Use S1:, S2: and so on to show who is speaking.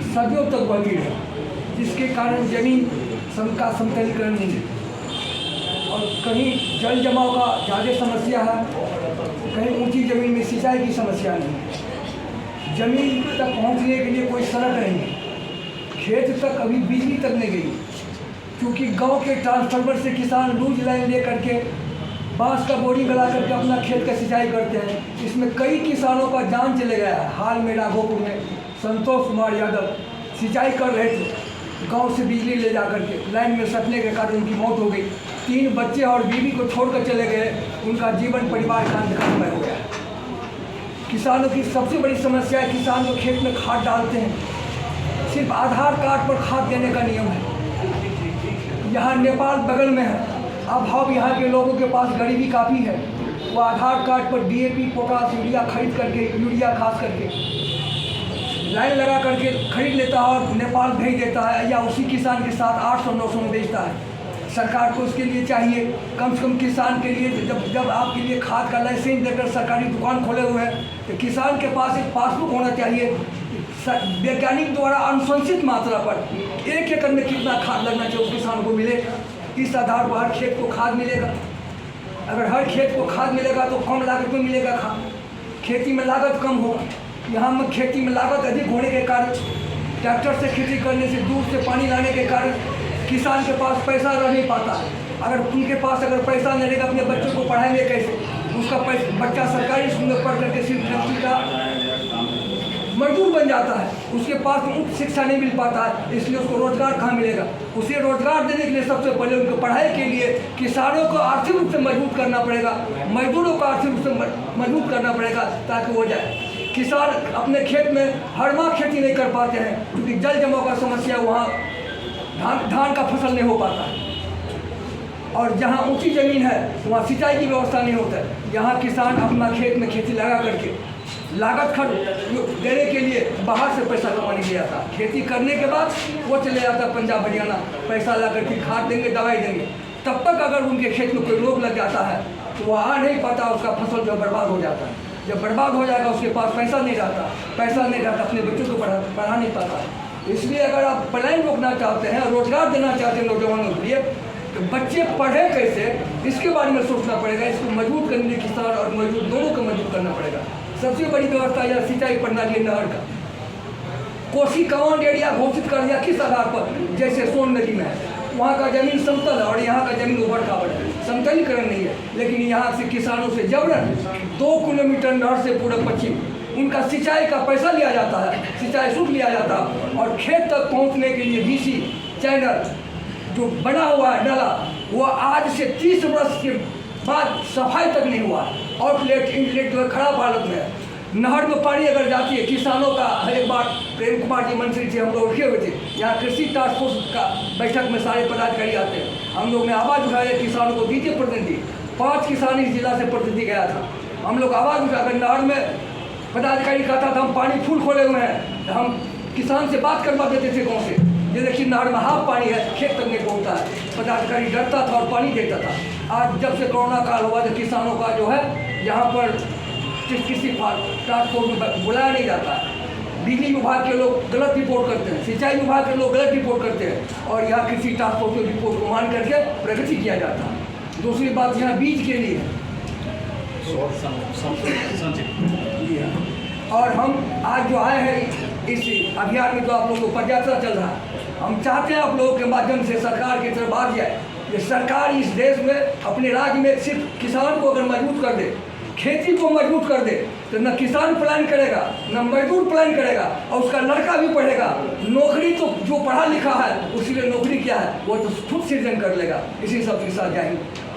S1: सदियों तक बनी है, जिसके कारण जमीन का समतलीकरण नहीं है और कहीं जल जमाव का ज़्यादा समस्या है, कहीं ऊंची ज़मीन में सिंचाई की समस्या नहीं है। ज़मीन तक पहुंचने के लिए कोई सड़क नहीं है, खेत तक अभी बिजली तक नहीं गई, क्योंकि गांव के ट्रांसफार्मर से किसान लूज लाइन ले करके बांस का बोरी गला करके अपना खेत का सिंचाई करते हैं। इसमें कई किसानों का जान चले गया है। हाल में राघोपुर में संतोष कुमार यादव सिंचाई कर रहे थे, गांव से बिजली ले जा करके लाइन में सटने के कारण उनकी मौत हो गई। 3 बच्चे और बीवी को छोड़कर चले गए, उनका जीवन परिवार का अंधकारमय हो गया। किसानों की सबसे बड़ी समस्या है, किसान जो खेत में खाद डालते हैं, सिर्फ आधार कार्ड पर खाद देने का नियम है। यहाँ नेपाल बगल में है, अब यहाँ के लोगों के पास गरीबी काफ़ी है, वो आधार कार्ड पर DAP, पोटास, यूरिया खरीद करके, यूरिया खास करके लाइन लगा करके खरीद लेता है और नेपाल भेज देता है, या उसी किसान के साथ 800-900 में बेचता है। सरकार को उसके लिए चाहिए कम से कम किसान के लिए, जब आपके लिए खाद का लाइसेंस देकर सरकारी दुकान खोले हुए हैं, तो किसान के पास एक पासबुक होना चाहिए। वैज्ञानिक द्वारा अनुशंसित मात्रा पर 1 एकड़ में कितना खाद लगना चाहिए उस किसान को मिले। इस आधार पर हर खेत को खाद मिलेगा। अगर हर खेत को खाद मिलेगा तो कम लागत में मिलेगा खाद, खेती में लागत कम होगा। यहाँ में खेती में लागत अधिक होने के कारण, ट्रैक्टर से खेती करने से, दूर से पानी लाने के कारण किसान के पास पैसा रह नहीं पाता है। अगर उनके पास अगर पैसा नहीं रहेगा, अपने बच्चों को पढ़ाएंगे कैसे? उसका बच्चा सरकारी स्कूल में पढ़ करके सिर्फ फैक्ट्री का मजदूर बन जाता है, उसके पास उच्च शिक्षा नहीं मिल पाता है, इसलिए उसको रोजगार कहाँ मिलेगा? उसे रोजगार देने के लिए सबसे पहले उनको पढ़ाई के लिए किसानों को आर्थिक रूप से मजबूत करना पड़ेगा, मजदूरों को आर्थिक रूप से मजबूत करना पड़ेगा, ताकि हो जाए। किसान अपने खेत में हर माह खेती नहीं कर पाते हैं, क्योंकि जल जमाव का समस्या, वहाँ धान का फसल नहीं हो पाता है। और जहाँ ऊंची ज़मीन है वहाँ सिंचाई की व्यवस्था नहीं होता है। यहाँ किसान अपना खेत में खेती लगा करके लागत खर्च देने के लिए बाहर से पैसा कमाने के लिए आता है। खेती करने के बाद वो चले जाता है पंजाब हरियाणा, पैसा ला करके खाद देंगे, दवाई देंगे। तब तक अगर उनके खेत में कोई रोग लग जाता है तो वो आ नहीं पाता, उसका फसल जो बर्बाद हो जाता है। जब बर्बाद हो जाएगा, उसके पास पैसा नहीं रहता, अपने बच्चों को पढ़ा नहीं पाता। इसलिए अगर आप पलायन रोकना चाहते हैं, रोजगार देना चाहते हैं नौजवानों के लिए, तो बच्चे पढ़े कैसे, इसके बारे में सोचना पड़ेगा। इसको मजबूत करने के किसान और मजदूर दोनों को मजबूत करना पड़ेगा। सबसे बड़ी व्यवस्था यह सिंचाई प्रणाली है। नहर का कोसी कमांड एरिया घोषित कर दिया, किस आधार पर? जैसे सोन नदी में है, वहाँ का जमीन समतल है और यहाँ का जमीन उबड़ खाबड़ है, समतलीकरण नहीं है। लेकिन यहाँ से किसानों से जबरन 2 किलोमीटर नहर से पूर्व पश्चिम उनका सिंचाई का पैसा लिया जाता है, सिंचाई शुल्क लिया जाता है, और खेत तक पहुँचने के लिए BC चैनल जो बना हुआ है नाला, वो आज से 30 वर्ष के बाद सफाई तक नहीं हुआ है। आउटलेट इनलेट जो है खराब हालत में है। नहर में पानी अगर जाती है, किसानों का हर एक बार, प्रेम कुमार जी मंत्री थे, हम लोग उठे हुए थे यहाँ कृषि टास्क फोर्स का बैठक में, सारे पदाधिकारी आते हैं। हम लोग ने आवाज़ उठाया, किसानों को दीजिए प्रतिनिधि। 5 किसान इस जिला से प्रतिनिधि गया था। हम लोग आवाज़ उठाकर नहर में पदाधिकारी कहता था हम पानी फूल खोले हुए हैं, हम किसान से बात करवा देते थे गाँव से, ये देखिए नहर में हाफ पानी है, खेत तक नहीं पहुँचता है। पदाधिकारी डरता था और पानी देता था। आज जब से कोरोना काल हुआ तो किसानों का जो है यहाँ पर किसी ट्रांसपोर्ट में बुलाया नहीं जाता है। बिजली विभाग के लोग गलत रिपोर्ट करते हैं, सिंचाई विभाग के लोग गलत रिपोर्ट करते हैं, और यहाँ कृषि ट्रांसपोर्ट की रिपोर्ट को मान करके प्रगति किया जाता है। दूसरी बात यहाँ बीज के लिए, और हम आज जो आए हैं इस अभियान में, जो आप लोगों को पदयात्रा चल रहा है, हम चाहते हैं आप लोगों के माध्यम से सरकार की तरफ बात जाए कि सरकार इस देश में, अपने राज्य में सिर्फ किसान को अगर मजबूत कर दे, खेती को मजबूत कर दे, तो न किसान प्लान करेगा, न मजदूर प्लान करेगा, और उसका लड़का भी पढ़ेगा। नौकरी तो जो पढ़ा लिखा है उसी लिए नौकरी क्या है, वो तो खुद सृजन कर लेगा। इसी सब के साथ जाएंगे।